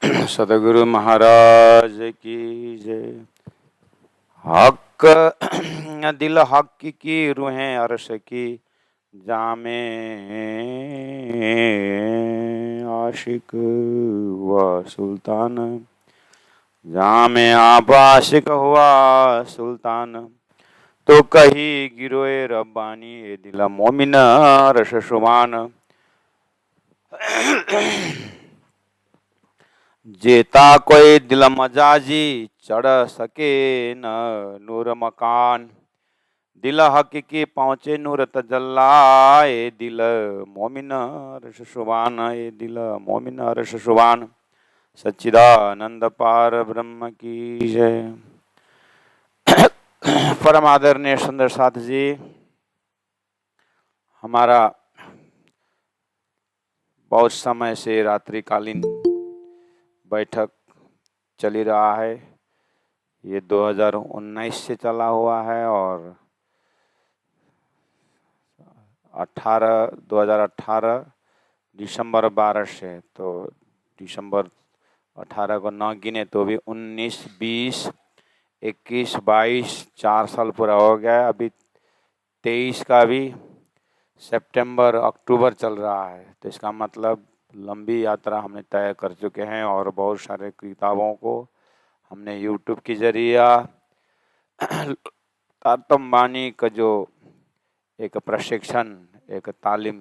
सतगुरु महाराज की जय। हक दिल हक की रूहें अर्श की जामे आशिक हुआ सुल्तान, जामे आप आशिक हुआ सुल्तान। तो कही गिरोए रब्बानी ए दिल मोमिन अर्श शुमान। जेता कोई दिल मजाजी चढ़ सके न नूर मकान। दिल हकीकी पहुंचे नूर तजल्ला ए दिल मोमिन अर्श शुबान, ए दिल मोमिन अर्श शुबान। सच्चिदानंद पार ब्रह्म की जय। परम आदरणीय सुंदर साथ जी, हमारा बहुत समय से रात्रिकालीन बैठक चली रहा है। ये 2019 से चला हुआ है और 2018 दिसंबर 12 से, तो दिसंबर 18 को न गिने तो भी 19, 20, 21, 22 4 साल पूरा हो गया। अभी 23 का भी सितंबर अक्टूबर चल रहा है। तो इसका मतलब लंबी यात्रा हमने तय कर चुके हैं और बहुत सारे किताबों को हमने यूट्यूब के जरिए तारतम वाणी का जो एक प्रशिक्षण, एक तालीम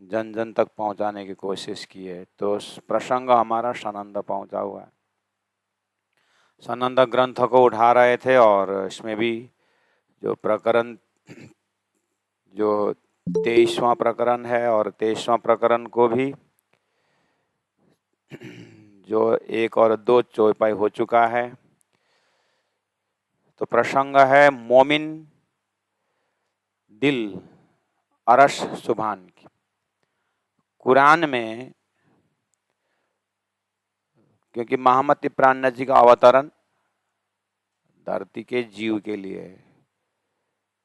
जन जन तक पहुंचाने की कोशिश की है। तो प्रसंग हमारा सानंद पहुंचा हुआ है। सानंद ग्रंथ को उठा रहे थे और इसमें भी जो प्रकरण, जो 23वां प्रकरण है और 23वां प्रकरण को भी जो 1 और 2 चौपाई हो चुका है। तो प्रसंग है मोमिन दिल अरश सुभान की। कुरान में, क्योंकि महामती प्राण जी का अवतरण धरती के जीव के लिए है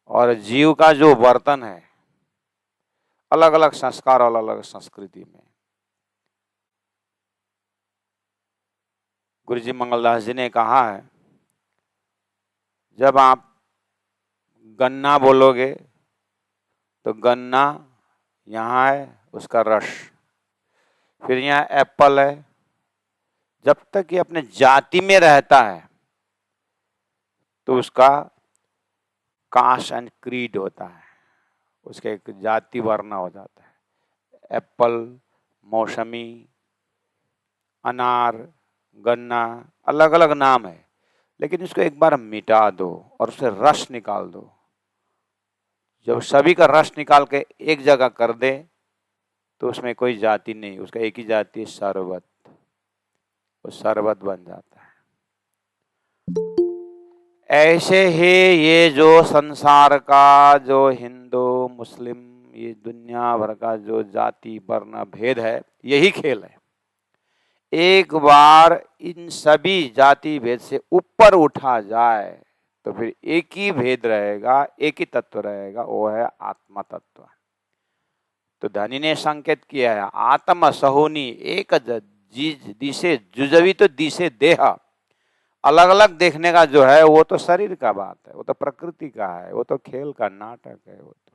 और जीव का जो वर्तन है अलग अलग संस्कार और अलग अलग संस्कृति में। गुरु जी मंगलदास जी ने कहा है, जब आप गन्ना बोलोगे तो गन्ना यहाँ है, उसका रस, फिर यहाँ एप्पल है। जब तक ये अपने जाति में रहता है तो उसका कास्ट एंड क्रीड होता है, उसका एक जाति वर्ण हो जाता है। एप्पल, मौसमी, अनार, गन्ना, अलग अलग नाम है, लेकिन इसको एक बार मिटा दो और उसे रस निकाल दो। जब सभी का रस निकाल के एक जगह कर दे तो उसमें कोई जाति नहीं, उसका एक ही जाति है, सरबत। वो सरबत बन जाता है। ऐसे ही ये जो संसार का, जो हिंदू मुस्लिम, ये दुनिया भर का जो जाति वर्ण भेद है, यही खेल है। एक बार इन सभी जाति भेद से ऊपर उठा जाए तो फिर एक ही भेद रहेगा, एक ही तत्व रहेगा, वो है आत्मा तत्व। तो धनी ने संकेत किया है, आत्म सहोनी एक दिशे जुजवी तो दिशे देह। अलग अलग देखने का जो है वो तो शरीर का बात है, वो तो प्रकृति का है, वो तो खेल का नाटक है वो तो।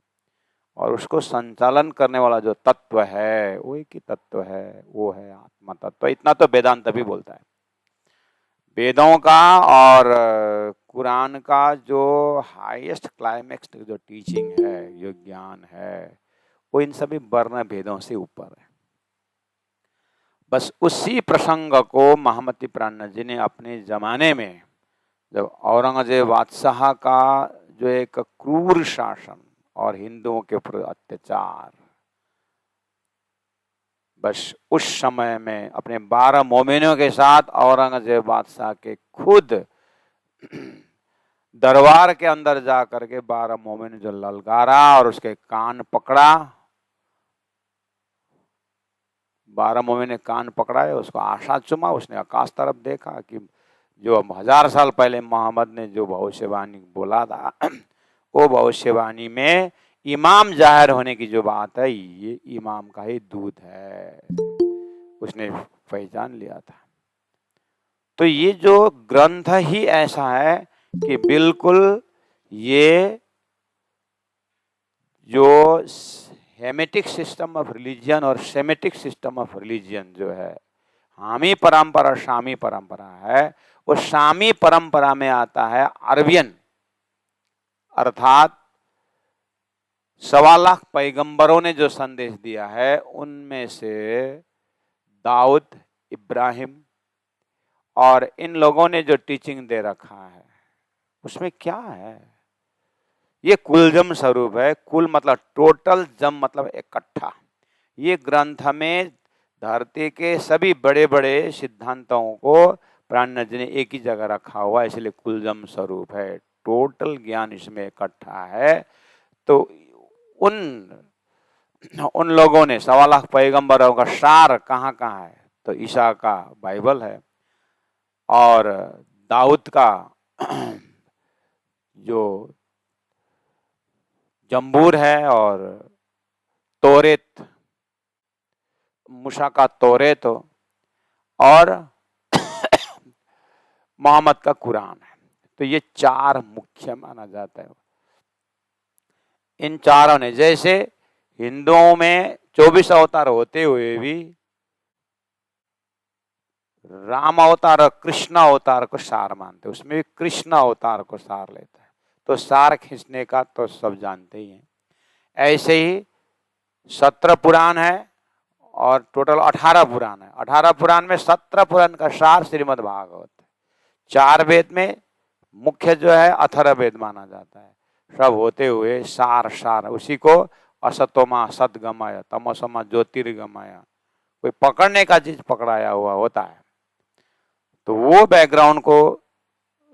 और उसको संचालन करने वाला जो तत्व है वो एक ही तत्व है, वो है आत्मा तत्व। इतना तो वेदांत भी बोलता है। वेदों का और कुरान का जो हाईएस्ट क्लाइमेक्स जो टीचिंग है, जो ज्ञान है, वो इन सभी वर्ण भेदों से ऊपर है। बस उसी प्रसंग को महामती प्राण जी ने अपने जमाने में, जब औरंगजेब बादशाह का जो एक क्रूर शासन और हिंदुओं के ऊपर अत्याचार, बस उस समय में अपने 12 मोमिनों के साथ औरंगजेब बादशाह के खुद दरबार के अंदर जा करके 12 मोमिन जो ललकारा और उसके कान पकड़ा, 12 मोमिन ने कान पकड़ाए, उसको आशा चुमा, उसने आकाश तरफ देखा कि जो 1000 साल पहले मोहम्मद ने जो भविष्यवाणी बोला था, वो भविष्यवाणी में इमाम जाहिर होने की जो बात है, ये इमाम का ही दूत है। उसने पहचान लिया था। तो ये जो ग्रंथ ही ऐसा है कि बिल्कुल ये जो हेमेटिक सिस्टम ऑफ रिलीजियन और सेमेटिक सिस्टम ऑफ रिलीजियन जो है, हामी परंपरा और शामी परंपरा है, वो शामी परंपरा में आता है अरबियन, अर्थात 1.25 लाख पैगंबरों ने जो संदेश दिया है उनमें से दाऊद, इब्राहिम और इन लोगों ने जो टीचिंग दे रखा है उसमें क्या है? ये कुलजम स्वरूप है। कुल मतलब टोटल, जम मतलब इकट्ठा। ये ग्रंथ में धरती के सभी बड़े बड़े सिद्धांतों को प्राणनाथ जी ने एक ही जगह रखा हुआ है, इसलिए कुलजम स्वरूप है। टोटल ज्ञान इसमें इकट्ठा है। तो उन लोगों ने 1.25 लाख पैगंबरों का सार कहाँ कहाँ है? तो ईसा का बाइबल है और दाऊद का जो जंबूर है और तोरेत, मूसा का तोरेत और मोहम्मद का कुरान है। तो ये 4 मुख्य माना जाता है। इन चारों ने, जैसे हिंदुओं में 24 अवतार होते हुए भी राम अवतार और कृष्ण अवतार को सार मानते, उसमें भी कृष्ण अवतार को सार लेता है। तो सार खींचने का तो सब जानते ही हैं। ऐसे ही 17 पुराण है और टोटल 18 पुराण है। 18 पुराण में 17 पुराण का सार श्रीमद् भागवत है। 4 वेद में मुख्य जो है अथर्ववेद माना जाता है। सब होते हुए सार उसी को असतोमा सतगमय, तमसोमा ज्योतिर्गमय, कोई पकड़ने का चीज पकड़ाया हुआ होता है। तो वो बैकग्राउंड को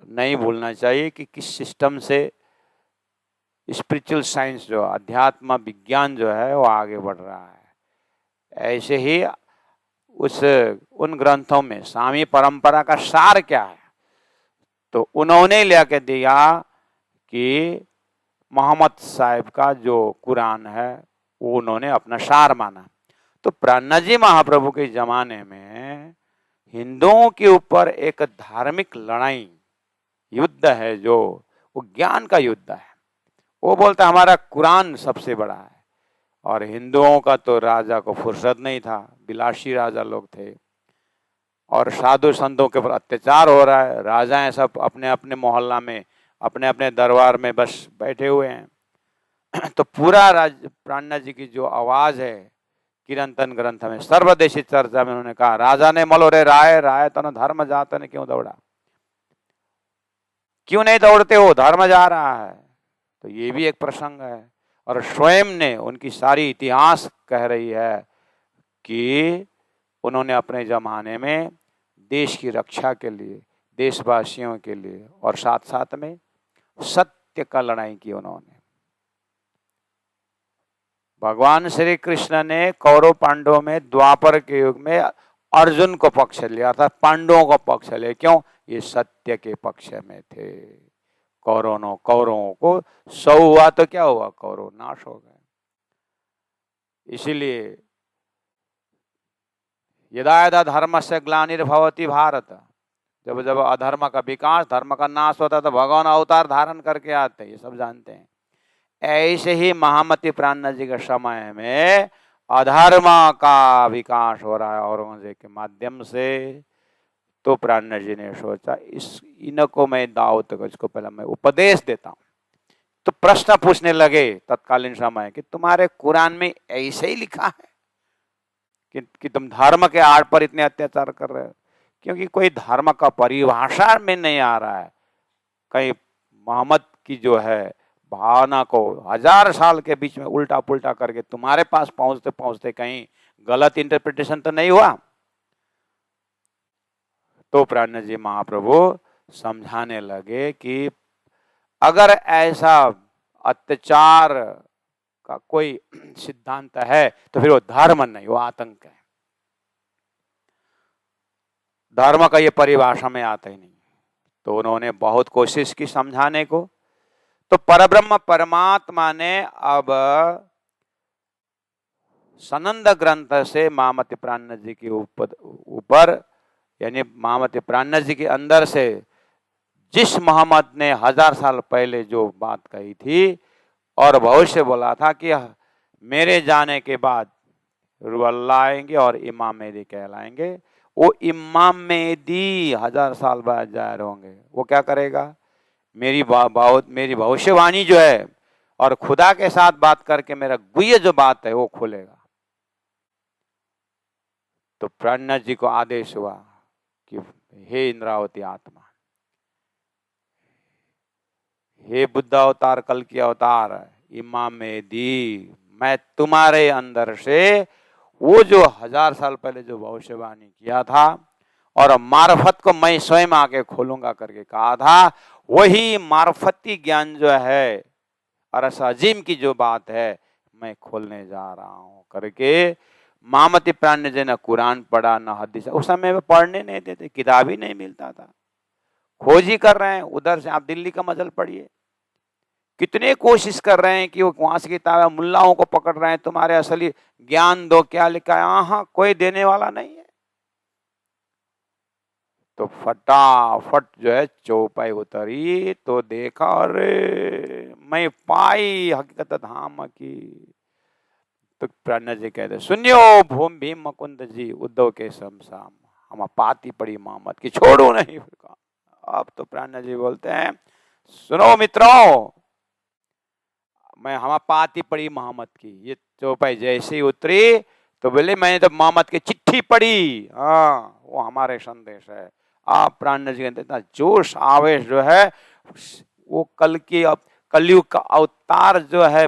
नहीं भूलना चाहिए कि किस सिस्टम से स्पिरिचुअल साइंस जो अध्यात्म विज्ञान जो है वो आगे बढ़ रहा है। ऐसे ही उन ग्रंथों में स्वामी परंपरा का सार क्या है? तो उन्होंने लेके दिया कि मोहम्मद साहब का जो कुरान है वो उन्होंने अपना सार माना। तो प्राणनाथ जी महाप्रभु के जमाने में हिंदुओं के ऊपर एक धार्मिक लड़ाई, युद्ध है जो वो ज्ञान का युद्ध है। वो बोलता हमारा कुरान सबसे बड़ा है। और हिंदुओं का तो राजा को फुर्सत नहीं था, विलासी राजा लोग थे और साधु संतों के ऊपर अत्याचार हो रहा है। राजाएं सब अपने अपने मोहल्ला में, अपने अपने दरबार में बस बैठे हुए हैं। तो पूरा प्राणनाथ जी की जो आवाज है कीर्तन ग्रंथ में, सर्वदेशी चर्चा में उन्होंने कहा, राजा ने मलो रे राय, राय तन धर्म जात ने क्यों दौड़ा? क्यों नहीं दौड़ते हो? धर्म जा रहा है। तो ये भी एक प्रसंग है। और स्वयं ने उनकी सारी इतिहास कह रही है कि उन्होंने अपने जमाने में देश की रक्षा के लिए, देशवासियों के लिए और साथ साथ में सत्य का लड़ाई की उन्होंने। भगवान श्री कृष्ण ने कौरव पांडवों में द्वापर के युग में अर्जुन को पक्ष लिया, अर्थात पांडवों को पक्ष लिया। क्यों? ये सत्य के पक्ष में थे। कौरवों को 100 हुआ तो क्या हुआ? कौरव नाश हो गए। इसीलिए यदा यदा धर्म से ग्लानिर्भवति भारत, जब जब अधर्म का विकास, धर्म का नाश होता है तो भगवान अवतार धारण करके आते हैं, ये सब जानते हैं। ऐसे ही महामती प्राणनाथ जी के समय में अधर्म का विकास हो रहा है औरंगजेब के माध्यम से। तो प्राणनाथ जी ने सोचा इनको मैं दाऊद को, इसको पहले मैं उपदेश देता हूँ। तो प्रश्न पूछने लगे तत्कालीन समय कि तुम्हारे कुरान में ऐसे ही लिखा है कि तुम धर्म के आड़ पर इतने अत्याचार कर रहे हो? क्योंकि कोई धर्म का परिभाषा में नहीं आ रहा है। कहीं मोहम्मद की जो है भावना को 1000 साल के बीच में उल्टा पुल्टा करके तुम्हारे पास पहुंचते पहुंचते कहीं गलत इंटरप्रिटेशन तो नहीं हुआ? तो प्राणनाथ जी महाप्रभु समझाने लगे कि अगर ऐसा अत्याचार का कोई सिद्धांत है तो फिर वो धर्म नहीं, वो आतंक है। धर्म का ये परिभाषा में आता ही नहीं। तो उन्होंने बहुत कोशिश की समझाने को। तो परब्रह्म परमात्मा ने अब सनंद ग्रंथ से महामति प्राणनाथ जी के ऊपर यानी महामति प्राणनाथ जी के अंदर से जिस मोहम्मद ने 1000 साल पहले जो बात कही थी और भविष्य बोला था कि मेरे जाने के बाद रुअल्लाह आएंगे और इमाम मेहदी कहलाएंगे, वो इमाम मेहदी 1000 साल बाद जाहिर होंगे। वो क्या करेगा? मेरी भविष्यवाणी जो है और खुदा के साथ बात करके मेरा गुह्य जो बात है वो खोलेगा। तो प्राणनाथ जी को आदेश हुआ कि हे इंद्रावती आत्मा, हे बुद्ध अवतार, कल की अवतार, इमाम मेहदी, मैं तुम्हारे अंदर से वो जो 1000 साल पहले जो भविष्यवाणी किया था और मार्फत को मैं स्वयं आके खोलूंगा करके कहा था, वही मार्फती ज्ञान जो है अरस अजीम की जो बात है मैं खोलने जा रहा हूं करके महामति प्राणनाथ जी ने कुरान पढ़ा न हदीस। उस समय में पढ़ने नहीं देते, किताब ही नहीं मिलता था, खोज ही कर रहे हैं। उधर से आप दिल्ली का मजल पढ़िए, कितने कोशिश कर रहे हैं कि वो वहां से किताब मुल्लाओं को पकड़ रहे हैं, तुम्हारे असली ज्ञान दो, क्या लिखा है, हाँ कोई देने वाला नहीं है। तो फटाफट जो है चौपाई उतरी तो देखा, अरे मैं पाई हकीकत धाम की। तो प्राणनाथ जी कहते सुनियो भूम भीम मुकुंद जी उद्धव के समसाम, हम पाती पड़ी मोहम्मद की, छोड़ो नहीं। अब तो प्राणनाथ जी बोलते हैं, सुनो मित्रों, मैं हम पाती पड़ी मोहम्मद की। ये चौपाई जैसे ही उतरी तो बोले मैंने तो मोहम्मद की चिट्ठी पढ़ी, हाँ वो हमारे संदेश है। आप प्राणनाथ जी कहते हैं जोश आवेश जो है वो कलयुग का अवतार जो है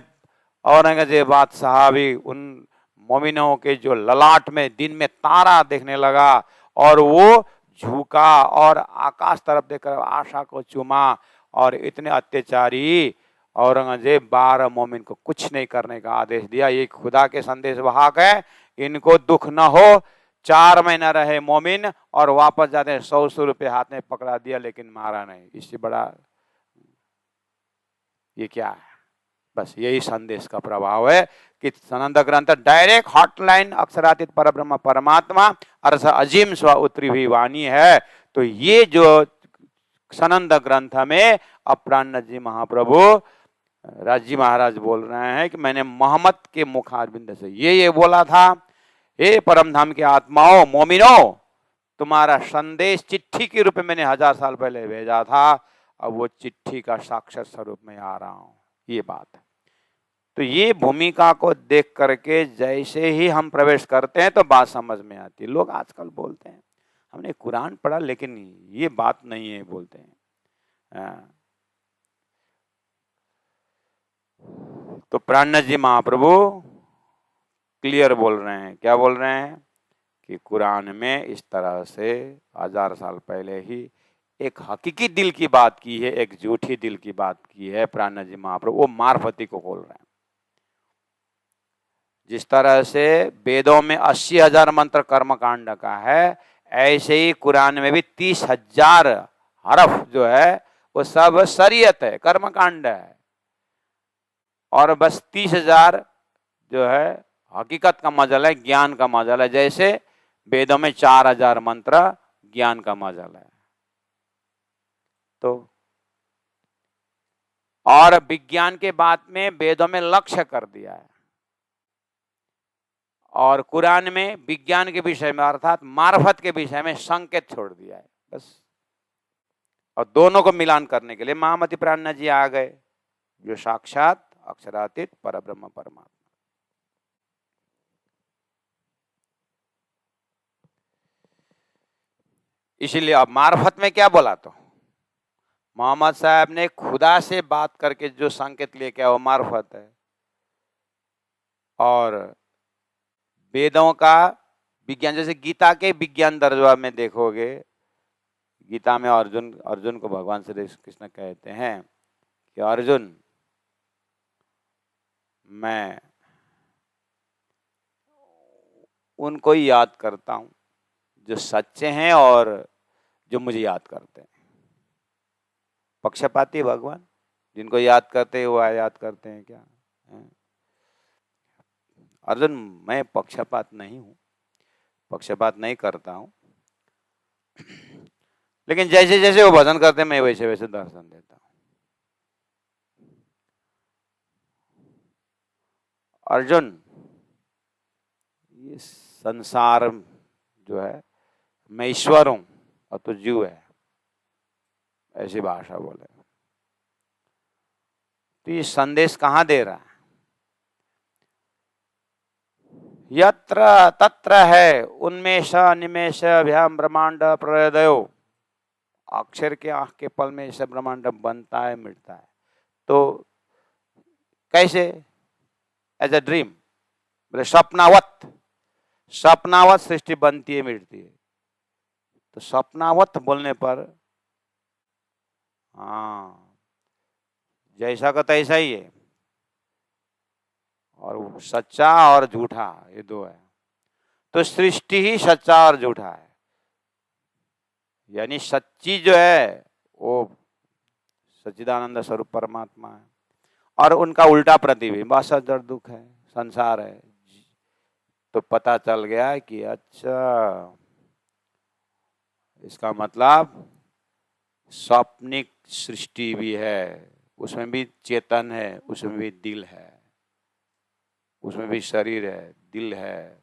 औरंगजेब साहबी, उन मोमिनों के जो ललाट में दिन में तारा देखने लगा और वो झुका और आकाश तरफ देखकर आशा को चूमा। और इतने अत्याचारी औरंगजेब 12 मोमिन को कुछ नहीं करने का आदेश दिया। ये खुदा के संदेश वाहक है, इनको दुख न हो। 4 महीना रहे मोमिन और वापस जाते 100 रुपए हाथ में पकड़ा दिया, लेकिन मारा नहीं। इससे बड़ा ये क्या है? बस यही संदेश का प्रभाव है कि सनंद ग्रंथ डायरेक्ट हॉटलाइन अक्षरातीत परब्रह्म परमात्मा अरस अजीम स्व उतरी हुई वाणी है। तो ये जो सनंद ग्रंथ में अब प्राणनाथ जी महाप्रभु राजी महाराज बोल रहे हैं कि मैंने मोहम्मद के मुखारबिंद से ये बोला था, हे परम धाम की आत्माओं, मोमिनो, तुम्हारा संदेश चिट्ठी के रूप में मैंने 1000 साल पहले भेजा था, अब वो चिट्ठी का साक्षात स्वरूप में आ रहा हूं। ये बात है। तो ये भूमिका को देख करके जैसे ही हम प्रवेश करते हैं तो बात समझ में आती है। लोग आजकल बोलते हैं हमने कुरान पढ़ा, लेकिन ये बात नहीं है बोलते हैं। तो प्राणनाथ जी महाप्रभु क्लियर बोल रहे हैं। क्या बोल रहे हैं? कि कुरान में इस तरह से 1000 साल पहले ही एक हकीकी दिल की बात की है, एक झूठी दिल की बात की है प्राणनाथ जी महाप्रभु। वो मार्फती को बोल रहे हैं। जिस तरह से वेदों में 80,000 मंत्र कर्मकांड का है, ऐसे ही कुरान में भी 30,000 हरफ जो है वो सब शरीयत है, कर्मकांड है। और बस 30,000 जो है हकीकत का मजल है, ज्ञान का मजल है। जैसे वेदों में 4,000 मंत्र ज्ञान का मजल है। तो और विज्ञान के बात में वेदों में लक्ष्य कर दिया है और कुरान में विज्ञान के विषय में अर्थात मार्फत के विषय में संकेत छोड़ दिया है बस। और दोनों को मिलान करने के लिए महामति प्राणनाथ जी आ गए, जो साक्षात अक्षरातीत परब्रह्म परमात्मा। इसीलिए अब मार्फत में क्या बोला? तो मोहम्मद साहब ने खुदा से बात करके जो संकेत लिए क्या वो मार्फत है। और वेदों का विज्ञान, जैसे गीता के विज्ञान दर्जा में देखोगे, गीता में अर्जुन को भगवान श्री कृष्ण कहते हैं कि अर्जुन, मैं उनको ही याद करता हूं जो सच्चे हैं और जो मुझे याद करते हैं। पक्षपाती भगवान, जिनको याद करते हैं वो याद करते हैं क्या? अर्जुन मैं पक्षपात नहीं हूं, पक्षपात नहीं करता हूं, लेकिन जैसे जैसे वो भजन करते मैं वैसे वैसे दर्शन देता हूं। अर्जुन ये संसार जो है मैं ईश्वर हूं और तू जीव है, ऐसी भाषा बोले। तो ये संदेश कहां दे रहा है? यत्र तत्र है उन्मेष निमेष भ्याम ब्रह्मांड प्रलयो। अक्षर के आंख के पल में ऐसे ब्रह्मांड बनता है मिटता है। तो कैसे? एज ए ड्रीम, बोले स्वप्नावत, स्वप्नावत सृष्टि बनती है मिटती है। तो स्वप्नावत बोलने पर हाँ जैसा का तैसा ही है, और सच्चा और झूठा ये दो है। तो सृष्टि ही सच्चा और झूठा है, यानी सच्ची जो है वो सच्चिदानंद स्वरूप परमात्मा है, और उनका उल्टा प्रतिबिंब असत जड़ दुख है, संसार है। तो पता चल गया कि अच्छा इसका मतलब स्वप्निक सृष्टि भी है, उसमें भी चेतन है, उसमें भी दिल है, उसमें भी शरीर है, दिल है।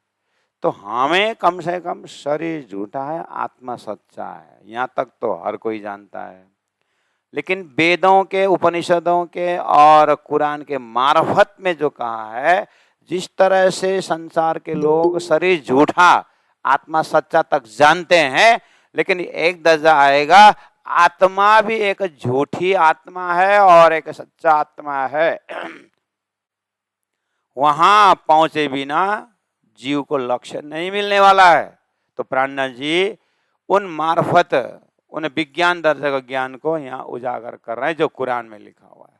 तो हमें कम से कम शरीर झूठा है, आत्मा सच्चा है, यहाँ तक तो हर कोई जानता है। लेकिन वेदों के, उपनिषदों के और कुरान के मार्फत में जो कहा है, जिस तरह से संसार के लोग शरीर झूठा आत्मा सच्चा तक जानते हैं, लेकिन एक दर्जा आएगा आत्मा भी एक झूठी आत्मा है और एक सच्चा आत्मा है। वहां पहुंचे बिना जीव को लक्ष्य नहीं मिलने वाला है। तो प्राणनाथ जी उन मार्फत, उन विज्ञान दर्शक ज्ञान को यहाँ उजागर कर रहे हैं जो कुरान में लिखा हुआ है।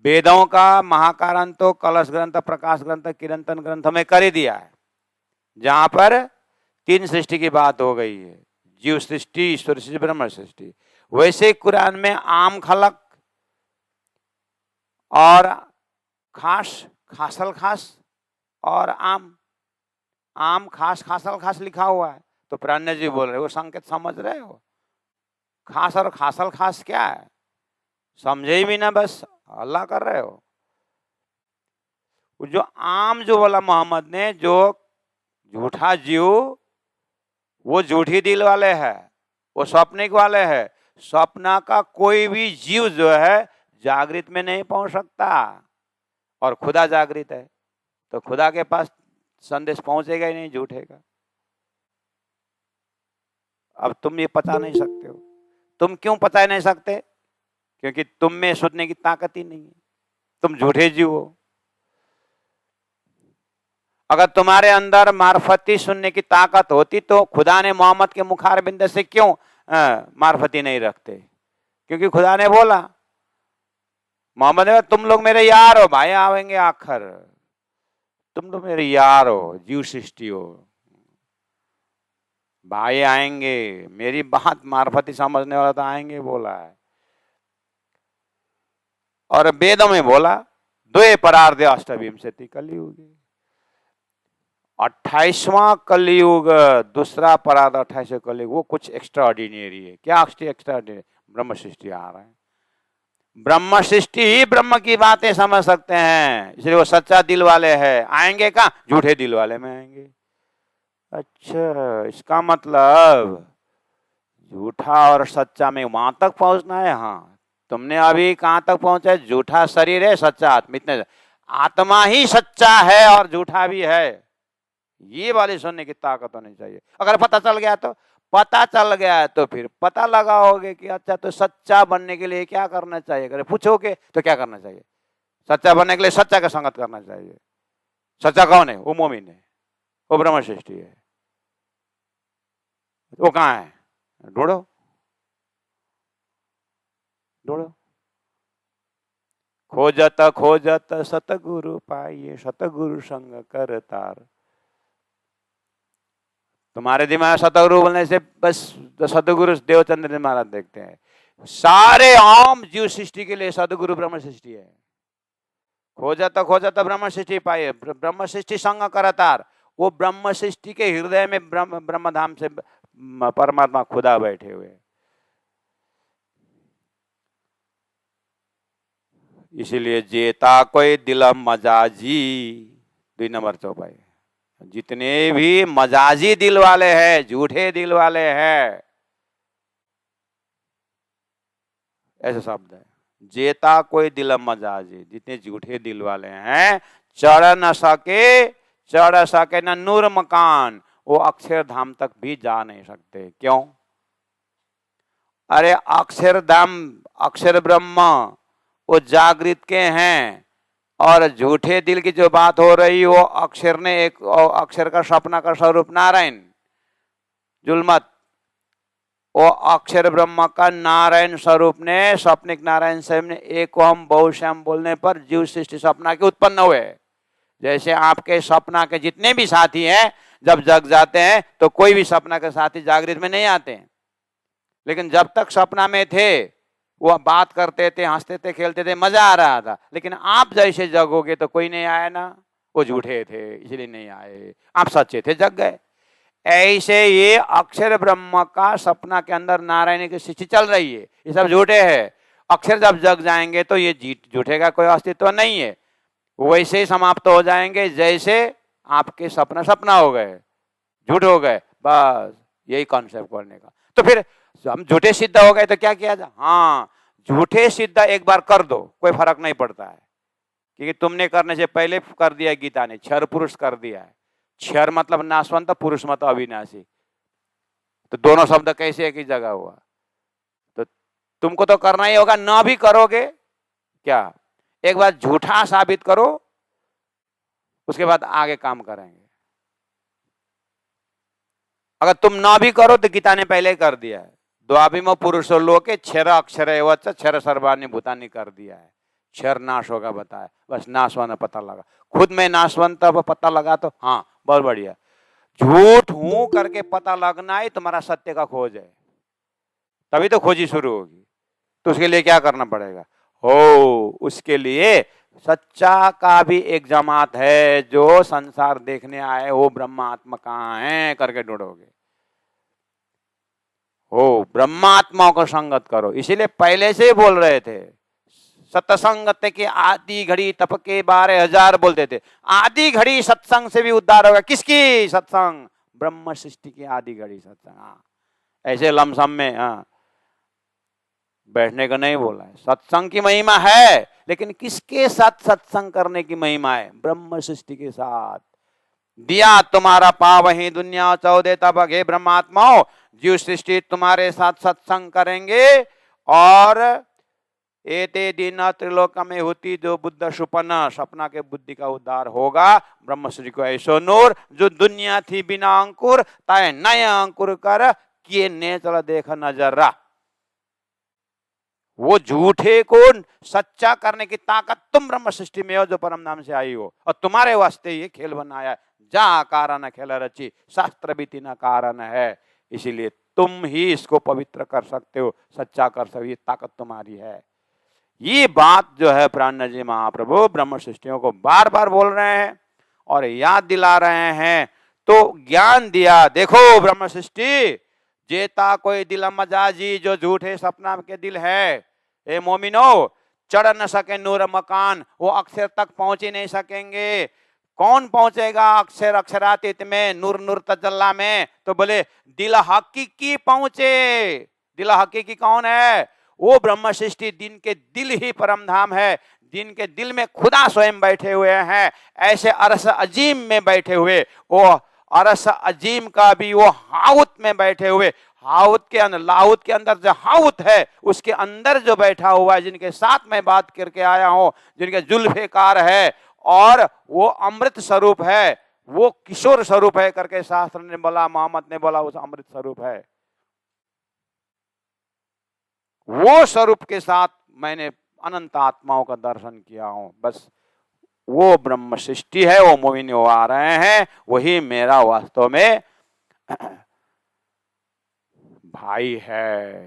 वेदों का महाकारण तो कलश ग्रंथ, प्रकाश ग्रंथ, किरंतन ग्रंथ में कर ही दिया है, जहां पर तीन सृष्टि की बात हो गई है, जीव सृष्टि, ईश्वर सृष्टि, ब्रह्म सृष्टि। वैसे कुरान में आम खलक और खास, खासल खास और आम खास, खासल खास लिखा हुआ है। तो प्राण्य जी बोल रहे हो, संकेत समझ रहे हो? खास और खासल खास क्या है समझे ही भी ना, बस अल्लाह कर रहे हो। जो आम जो बोला मोहम्मद ने, जो झूठा जीव वो झूठी दिल वाले है, वो स्वप्निक वाले है। स्वप्न का कोई भी जीव जो है जागृत में नहीं पहुंच सकता, और खुदा जागृत है, तो खुदा के पास संदेश पहुंचेगा ही नहीं झूठे का। अब तुम ये पता नहीं सकते हो। तुम क्यों पता नहीं सकते? क्योंकि तुम में सुनने की ताकत ही नहीं है, तुम झूठे जीव हो। अगर तुम्हारे अंदर मार्फती सुनने की ताकत होती तो खुदा ने मोहम्मद के मुखार बिंद से क्यों मार्फती नहीं रखते? क्योंकि खुदा ने बोला, मोहम्मद ने तुम लोग मेरे यार हो, भाई आवेंगे आखिर, तुम तो मेरे यार हो, जीव सृष्टि हो, भाई आएंगे, मेरी बात मार्फती समझने वाला तो आएंगे बोला है। और वेदों में बोला द्वे परार्धे अष्टविंशति कलयुग, 28वां कलयुग, दूसरा परार्ध 28वां कलयुग, वो कुछ एक्स्ट्रा ऑर्डिनरी है। क्या एक्स्ट्रा ऑर्डिनरी? ब्रह्म सृष्टि आ रहा है। ब्रह्म सृष्टि ही ब्रह्म की बातें समझ सकते हैं, इसलिए वो सच्चा दिल वाले हैं। आएंगे कहाँ? झूठे दिल वाले में आएंगे। अच्छा, इसका मतलब झूठा और सच्चा में वहां तक पहुंचना है। हाँ, तुमने अभी कहां तक पहुंचा? झूठा शरीर है, सच्चा आत्मा, इतने। आत्मा ही सच्चा है और झूठा भी है, ये वाली सुनने की ताकत होनी चाहिए। अगर पता चल गया तो, पता चल गया है तो फिर पता लगाओगे कि अच्छा तो सच्चा बनने के लिए क्या करना चाहिए। अगर पूछोगे तो क्या करना चाहिए? सच्चा बनने के लिए सच्चा का संगत करना चाहिए। सच्चा कौन है? वो मोमिन है, वो ब्रह्म सृष्टि है। वो कहाँ है? ढूंढो ढूंढो। खोजत खोजत सतगुरु पाइए, सतगुरु संग कर तार। तुम्हारे दिमाग सतगुरु बोलने से बस सतगुरु देवचंद्र महाराज देखते हैं। सारे आम जीव सृष्टि के लिए सतगुरु ब्रह्म सृष्टि है। खोजत ब्रह्म सृष्टि पाए, ब्रह्म सृष्टि संग करतार। वो ब्रह्म सृष्टि के हृदय में ब्रह्म धाम से परमात्मा खुदा बैठे हुए। इसीलिए जेता कोई दिलम मजाजी, 2 नंबर चौपाई, जितने भी मजाजी दिल वाले हैं, झूठे दिल वाले हैं, ऐसा शब्द है, जेता कोई दिलम मजाजी, जितने झूठे दिल वाले हैं, चढ़ सके न नूर मकान, वो अक्षरधाम तक भी जा नहीं सकते। क्यों? अरे अक्षरधाम, अक्षर ब्रह्म वो जागृत के हैं, और झूठे दिल की जो बात हो रही वो अक्षर ने, एक अक्षर का सपना का स्वरूप नारायण, जुलमत, वो अक्षर ब्रह्म का नारायण स्वरूप ने, स्वप्निक नारायण स्वयं ने एक ओम बहुश्याम बोलने पर जीव सृष्टि सपना के उत्पन्न हुए। जैसे आपके सपना के जितने भी साथी हैं, जब जग जाते हैं तो कोई भी सपना के साथी जागृत में नहीं आते हैं, लेकिन जब तक सपना में थे वो बात करते थे, हंसते थे, खेलते थे, मजा आ रहा था। लेकिन आप जैसे जगोगे तो कोई नहीं आया ना, वो झूठे थे इसलिए नहीं आए, आप सच्चे थे जग गए। ऐसे ये अक्षर ब्रह्म का सपना के अंदर नारायण की सृष्टि चल रही है, ये सब झूठे हैं। अक्षर जब जग जाएंगे तो ये झूठे का कोई अस्तित्व नहीं है, वैसे ही समाप्त हो जाएंगे जैसे आपके सपना हो गए, झूठ हो गए, बस यही कॉन्सेप्ट करने का। तो फिर हम झूठे सिद्ध हो गए तो क्या किया जाए? हाँ, झूठे सिद्ध एक बार कर दो, कोई फर्क नहीं पड़ता है, क्योंकि तुमने करने से पहले कर दिया, गीता ने क्षर पुरुष कर दिया है। क्षर मतलब नाशवंत, पुरुष मतलब अविनाशी, तो दोनों शब्द कैसे एक ही जगह हुआ? तो तुमको तो करना ही होगा, ना भी करोगे क्या, एक बार झूठा साबित करो, उसके बाद आगे काम करेंगे। अगर तुम ना भी करो तो गीता ने पहले कर दिया है, द्वाभिमो पुरुषो लोके क्षर अक्षर एवच क्षर सर्वाणि भूतानि कर दिया है। क्षर नाश होगा बताया, बस नाशवान पता लगा, खुद में नाशवंत पता लगा तो हाँ बहुत बढ़िया। झूठ हूं करके पता लगना ही तुम्हारा सत्य का खोज है, तभी तो खोजी शुरू होगी। तो उसके लिए क्या करना पड़ेगा? हो, उसके लिए सच्चा का भी एक जमात है, जो संसार देखने आए वो ब्रह्मात्मा कहाँ है करके ढूंढोगे। हो, ब्रह्मात्माओं को संगत करो। इसीलिए पहले से ही बोल रहे थे, सत्संगत के आदि घड़ी तप के 12,000 बोलते थे। आदि घड़ी सत्संग से भी उद्धार होगा। किसकी? सत्संग, ब्रह्म सृष्टि की आदि घड़ी सत्संग। हाँ, ऐसे लमसम में हाँ बैठने को नहीं बोला है। सत्संग की महिमा है, लेकिन किसके साथ सत्संग करने की महिमा है? ब्रह्म सृष्टि के साथ। दिया तुम्हारा पावही दुनिया 14 तब हे ब्रह्मात्माओं, जीव सृष्टि तुम्हारे साथ सत्संग करेंगे, और एते दिन त्रिलोक में होती जो बुद्ध सुपना, सपना के बुद्धि का उद्धार होगा। ब्रह्म सृष्टि को ऐसो नूर जो दुनिया थी बिना अंकुर, ताए नया अंकुर कर किए ने चला देखा नजरा। वो झूठे को सच्चा करने की ताकत तुम ब्रह्म सृष्टि में हो, जो परम नाम से आई हो, और तुम्हारे वास्ते ये खेल बनाया। जा कारण खेल रची, शास्त्र भी तीना कारण है। इसीलिए तुम ही इसको पवित्र कर सकते हो, सच्चा कर सकते हो, ये ताकत तुम्हारी है। ये बात जो है प्राण जी महाप्रभु ब्रह्म सृष्टियों को बार बार बोल रहे हैं और याद दिला रहे हैं। तो ज्ञान दिया, देखो ब्रह्म सृष्टि जेता कोई दिल मजाजी, जो झूठे सपना के दिल है, ए मोमिनो, चढ़ न सके नूर मकान, वो अक्षर तक पहुंच ही नहीं सकेंगे। कौन पहुंचेगा अक्षर अक्षरातीत में, नूर नूर तजल्ला में? तो बोले दिल हकीकी पहुंचे। दिल हकीकी कौन है? वो ब्रह्म सृष्टि दिन के दिल ही परम धाम है। दिन के दिल में खुदा स्वयं बैठे हुए हैं, ऐसे अरस अजीम में बैठे हुए। वो अरस अजीम का भी वो हाउत में बैठे हुए, हाउत के अंदर, लाहुत के अंदर जो हाउत है उसके अंदर जो बैठा हुआ है, जिनके साथ मैं बात करके आया हूं, जिनके जुल्फेकार है, और वो अमृत स्वरूप है, वो किशोर स्वरूप है करके शास्त्र ने बोला, मोहम्मद ने बोला, उस अमृत स्वरूप है। वो स्वरूप के साथ मैंने अनंत आत्माओं का दर्शन किया हूं। बस वो ब्रह्म सृष्टि है, वो मोहिनी हो आ रहे हैं, वही मेरा वास्तव में भाई है।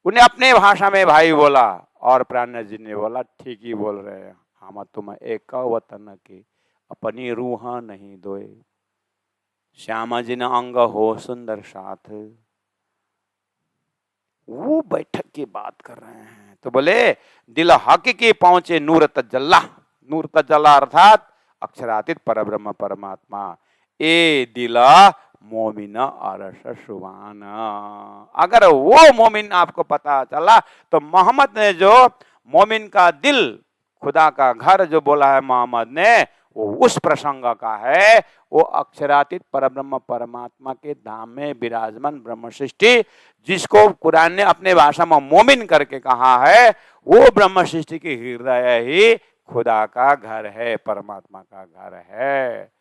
उन्हें अपने भाषा में भाई बोला, और प्राण जी ने बोला ठीक ही बोल रहे हैं, हम तुम एक वतन के अपनी रूह नहीं दोए, श्यामा जिन अंग हो सुंदर साथ। वो बैठक की बात कर रहे हैं। तो बोले दिल हकीकी पहुंचे नूर तजल्ला। नूर तजल्ला अर्थात अक्षरातीत परब्रह्म परमात्मा। ए दिला मोमिन अरस सुबान। अगर वो मोमिन आपको पता चला तो मोहम्मद ने जो मोमिन का दिल खुदा का घर जो बोला है मोहम्मद ने, वो उस प्रसंग का है। वो अक्षरातीत परब्रह्म परमात्मा के धाम में विराजमान ब्रह्म सृष्टि, जिसको कुरान ने अपने भाषा में मोमिन करके कहा है, वो ब्रह्म सृष्टि की हृदय ही खुदा का घर है, परमात्मा का घर है।